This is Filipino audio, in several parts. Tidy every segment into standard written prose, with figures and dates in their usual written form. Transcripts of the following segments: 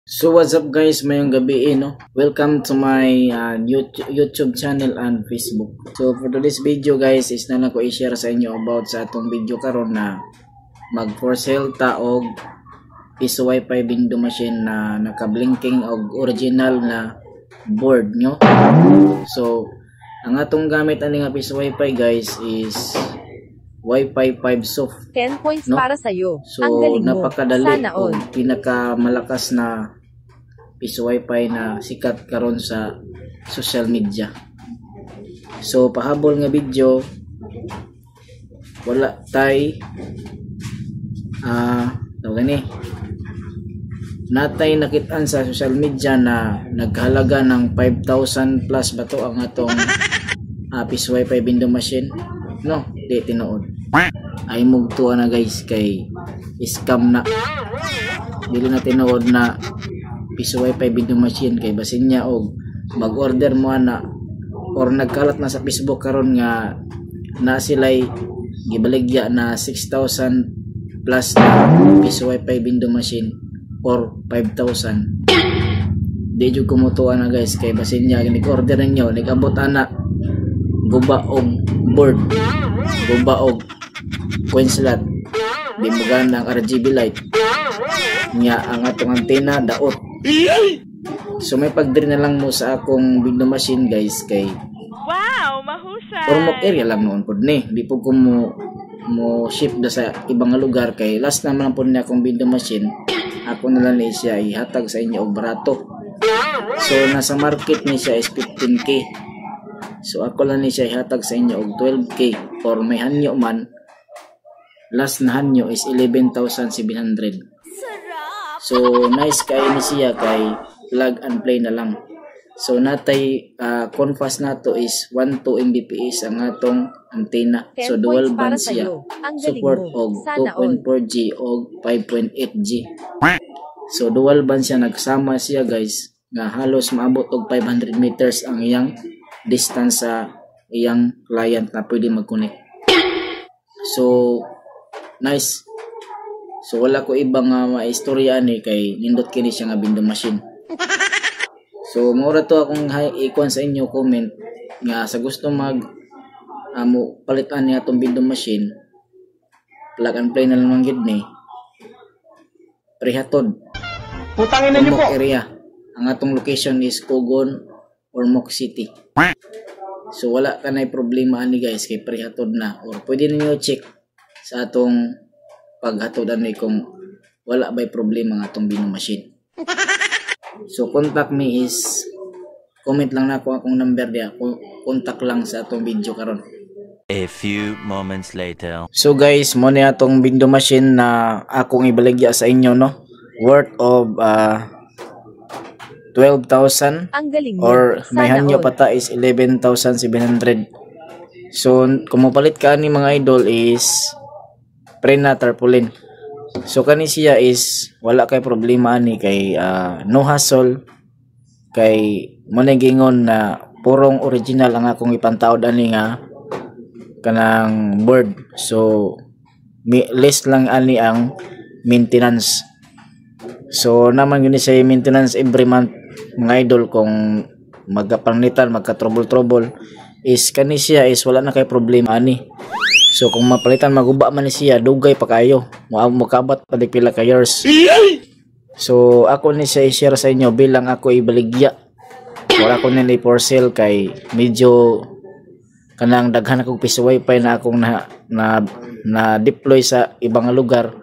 So what's up guys, mayong gabi no? Welcome to my YouTube channel and Facebook. So for today's video guys is na ko i-share sa inyo about sa atong video karon na mag for sale ta og piso wifi window machine na naka-blinking og original na board nyo. So ang atong gamit ani nga piso wifi guys is Wi-Fi 5 soft. 10 points no? Para sa'yo. So, ang galing mo. Napakadali o pinakamalakas na piso Wi-Fi na sikat karon sa social media. So, pahabol nga video, wala tay natay nakitaan sa social media na naghalaga ng 5,000 plus ba to ang atong piso Wi-Fi window machine. No, di tinuod. Ay mugtuwa na guys kay scam na. Dili na tinuod na piso wifi window machine kay basin niya og mag-order mo ana or nagkalat na sa Facebook karon nga na sila'y gibaligya na 6,000 plus na piso wifi window machine or 5,000. Di jud kumutuwa na guys kay basin niya nag-order ninyo nag-abot ana guba og board, guba og coin slot, di mo ang RGB light nya ang atong antena daot. So may pagdiri na lang mo sa akong window machine guys kay wow, mahusay. Ormoc area lang noon pod ni di po ko mo ship da sa ibang lugar kay last naman po niya akong window machine ako na lang siya ihatag sa inyo og barato. So nasa market ni siya is 15k. So ako lang ni siya ihatag sa inyo og 12k or may hanyo man last na hanyo is 11,700. So nice kay ni siya kay plug and play na lang. So natay confas nato is 12 Mbps ang atong antena. So dual band siya. Support og 2.4G og 5.8G. So dual band siya, nagsama siya guys nga halos maabot og 500 meters ang iyang distance sa iyang client na pwede mag-connect. So nice. So wala ko ibang maistorya ni kay nindot kini siya nga window machine. So mura to akong ikon sa inyo comment nga sa gusto mag mo palitan ni atong window machine, plug and play na lang gid ni. Prihatod. Putangin na niyo po. Area. Ang atong location is Cogon, Ormoc City. So wala ka na problema ani guys kay prihatod na or pwede niyo check sa atong paghatod ani kung wala bay problema ang atong window machine. So contact me is comment lang na ako akong number dia. Contact lang sa atong video karon. A few moments later. So guys, mo ni atong window machine na akong ibaligya sa inyo no. Worth of 12,000 or may hanyo pata is 11,700. So kung mapalit ka ni mga idol is prena tarpaulin. So kani siya is wala kay problema ani kay no hassle kay mo gingon na purong original ang akong ipantaod ani nga kanang board. So less lang ani ang maintenance. So naman gini sa maintenance every month mga idol kung magkapanglitan magka-trouble is kani siya is wala na kay problema ani. So kung mapalitan maguba man ni siya dugay pa kayo makabat pa di pila ka years. So ako ni siya i-share sa inyo bilang ako ibaligya. Wala ko nila for sale kay medyo kanang daghan akong piso wifi na akong na deploy sa ibang lugar.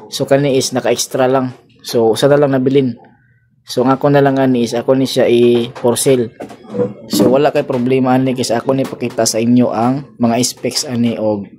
So kani is naka-extra lang. So usa na lang nabilin. So ang ako na lang ani is ako ni siya for sale. So wala kay problema ani kasi ako ni pakita sa inyo ang mga specs ani og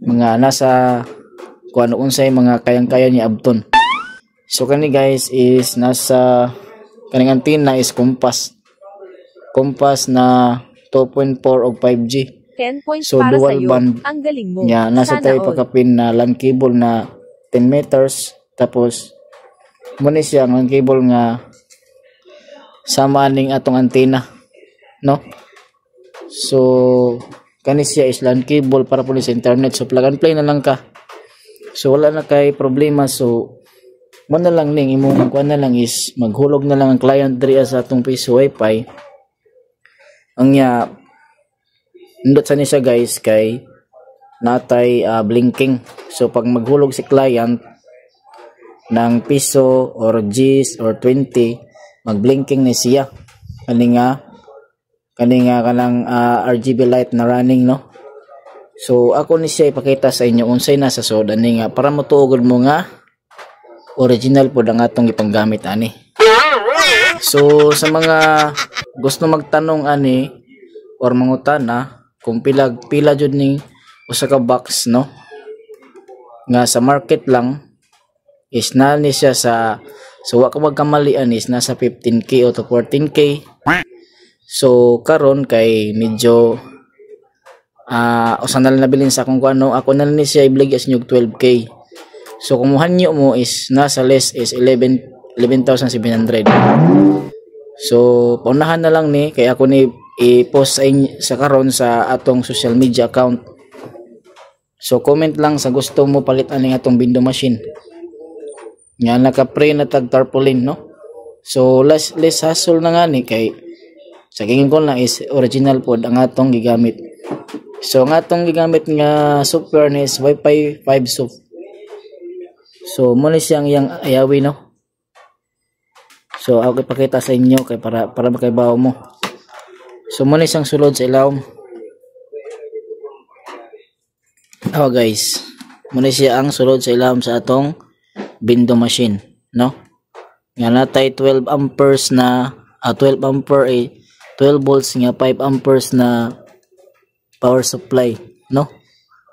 mga nasa kung ano unsay mga kayang-kaya ni abton. So kani guys is nasa kaning antena is compass na 2.4 og 5G. 10 points so para dual sa'yo. band. Ang galing mo. Yeah, nasa tayo pagkapin na LAN cable na 10 meters tapos muna siya ang LAN cable nga sama ning atong antena no. So kani siya is LAN cable para po sa internet. So plug and play na lang ka. So wala na kay problema. So mo na lang ning imong kuan na lang is maghulog na lang ang client diri sa atong piso wifi. Ang indot sa niya guys kay natay blinking. So pag maghulog si client ng piso or Gs or 20, magblinking ni siya. Kani nga kanang RGB light na running, no? So ako ni siya ipakita sa inyo unsay nasa sod ani nga para matuogod mo nga original po ang atong ipanggamit ani. So sa mga gusto magtanong ani or mangutana kung pila jud ning usa ka box, no, nga sa market lang is na ni siya sa wa ka magkamalian is nasa 15k o to 14k. So karon kay medyo usa na lang nabilin sa akong kuano, ako na ni siya ibligay sa inyo 12k. So kumuhan niyo mo is nasa less is 11,700. So paunahan na lang ni kay ako ni i-post sa karon sa atong social media account. So comment lang sa gusto mo palit ani atong window machine. Nga naka-pre na tag tarpaulin, no? So less hassle na nga ni kay sa tingin ko lang is original pod ang atong gigamit. So ang atong gigamit nga software ni is Wi-Fi 5 soft. So mo ni siyang yang ayawi, no? So ako ipakita sa inyo kay para makaibaw mo. So mo ni siyang sulod sa ilawom. Guys, mo ni siya ang sulod sa ilawom sa atong window machine, no? Nga natay 12 amperes na 12 ampere 12 volts nga 5 amperes na power supply, no?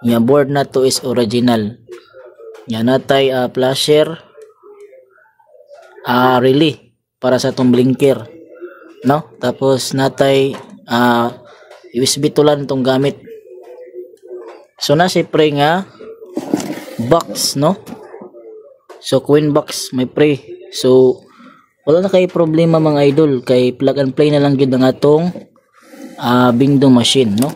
Nga board na to is original. Nga natay flasher relay para sa atong blinker, no? Tapos natay USB tulan tong gamit. So na siyempre nga box, no? So coin box may pre. So wala na kay problema mga idol kay plug and play na lang gyud ang atong window machine, no?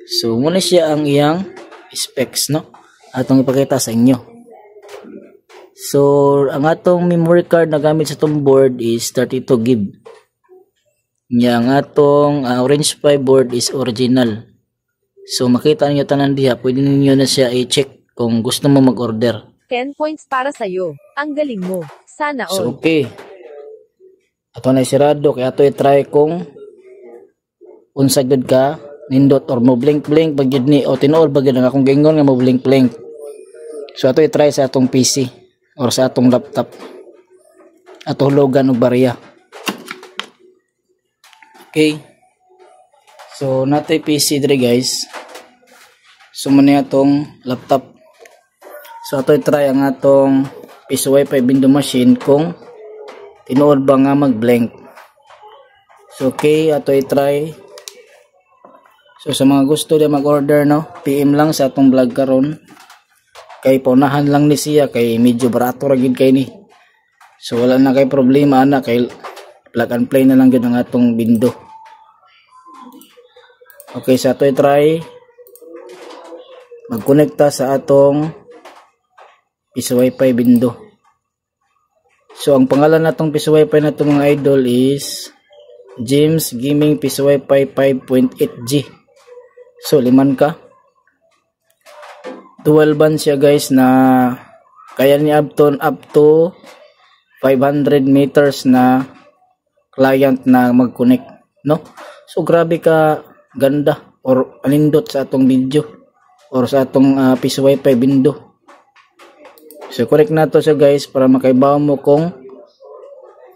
So muna siya ang iyang specs, no? Atong ipakita sa inyo. So ang atong memory card na gamit sa itong board is 32 GB. Ang atong orange 5 board is original. So makita niyo tanan diha, pwede niyo na siya i-check kung gusto mo mag-order. 10 points para sa'yo. Ang galing mo. Sana all. So okay. Ato na sirado kaya ato i-try kung unsa gud ka nindot or mo blink pag gid ni o tinuod ba gid ang akong gingon nga mo blink. So ato i-try sa atong PC or sa atong laptop. Ato logan og barya. Okay. So natay PC diri guys. So muna atong laptop. So ato i-try ang atong piso wifi window machine kung tinuod ba nga mag-blank. So okay, ato i-try. So sa mga gusto na mag-order, no, PM lang sa atong vlog karon. Kay paunahan lang ni siya kay medyo barato ra gid kay ni. So wala na kay problema ana kay plug and play na lang gid ang atong window. Okay, sa ato i-try magkonekta sa atong piso wifi window. So ang pangalan natong piso wifi nato mga idol is James Gaming piso wifi 5.8G. So liman ka 12 band siya guys na kaya ni up to 500 meters na client na mag-connect, no? So grabe ka ganda or anindot sa atong video or sa atong piso wifi window. So correct na to siya guys para makaibaw mo kung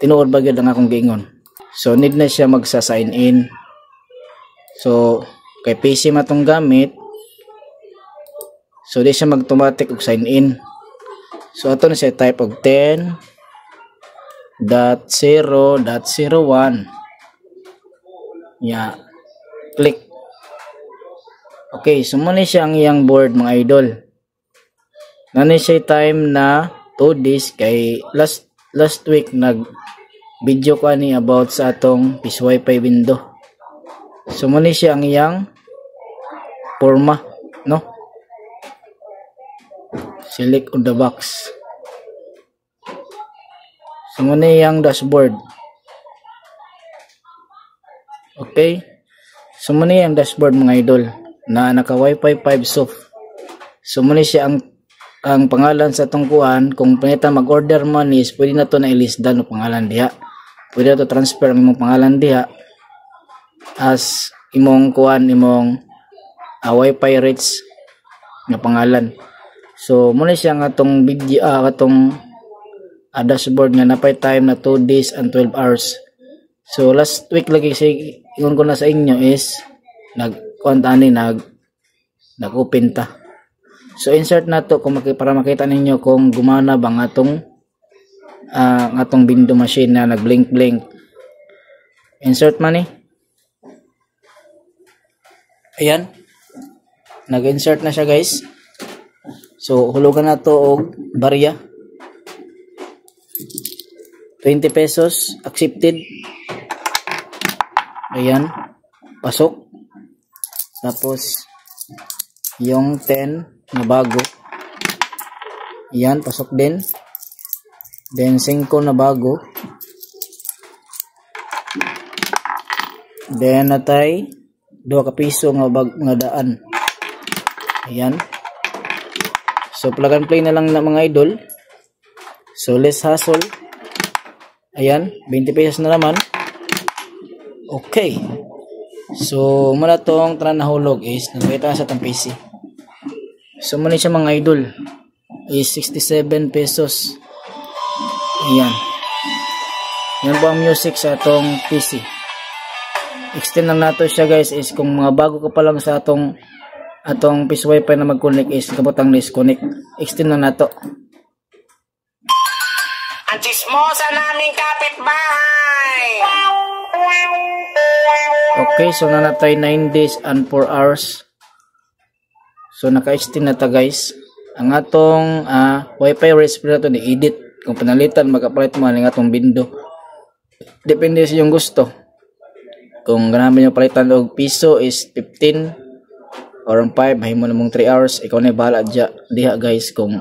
tinuod ba gyud ang akong giingon. So need na siya magsa-sign in. So kay PC matong gamit. So di siya mag-automatic og sign in. So ato na siya type og 10.0.01. Yeah. Click. Okay, so muna siya ang iyang board mga idol. Nani siya time na 2 days kay last week nag video ko ani about sa atong piso wifi window. So muna siya ang iyang forma, no? Select on the box. So muna yung dashboard. Okay. So muna yung dashboard mga idol na naka Wi-Fi 5 soft. So muna siya ang pangalan sa tungkuan. Kung panita mag-order man is pwede na to na i-list down ang pangalan diha. Pwede na to transfer ang imong pangalan diha as imong kuan imong Wi-Fi rates na pangalan. So muna siya nga tong video katong dashboard nga napay time na 2 days and 12 hours. So last week lagi ingon ko na sa inyo is nag-open ta. So insert na to para makita ninyo kung gumana ba nga atong window machine na nag-blink. Insert man eh. Ayan. Nag-insert na siya guys. So hulugan na to og barya. 20 pesos accepted. Ayan, pasok. Tapos yung 10 na bago. Ayan, pasok din. Then 5 na bago. Then natay 2 ka piso nga daan. Ayan. So plug and play na lang na mga idol. So less hassle. Ayan, 20 pesos na naman. Okay. So muna tong tanan nahulog is nagpita sa tang PC. So muna siya mga idol is 67 pesos. Ayan. Yan po ang music sa atong PC. Extend lang nato siya guys is kung mga bago ka pa lang sa atong PC Wi-Fi na mag-connect is kabutang disconnect. Extend lang nato. Ang chismosa naming kapitbahay. Okay, so nanatay 9 days and 4 hours. So naka-extend na ta guys. Ang atong Wi-Fi rates pwede nato ni-edit. Kung panalitan, magkapalit mo ang atong window. Depende sa iyong gusto. Kung ganahan nyo palitan og piso is 15 or 5, hay mo namang 3 hours. Ikaw na bahala diha guys kung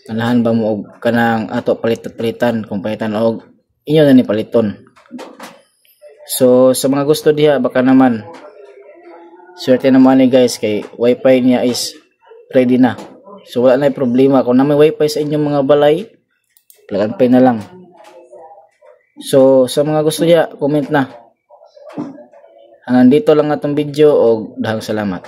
kanahan ba mo og kanang ato palitan kung palitan og inyo na ni paliton. So sa mga gusto diha baka naman swerte naman ni guys kay Wi-Fi niya is ready na. So wala na problema kung na may Wi-Fi sa inyong mga balay, plug and play na lang. So sa mga gusto diha comment na. Hanggang dito lang atong video og dahang salamat.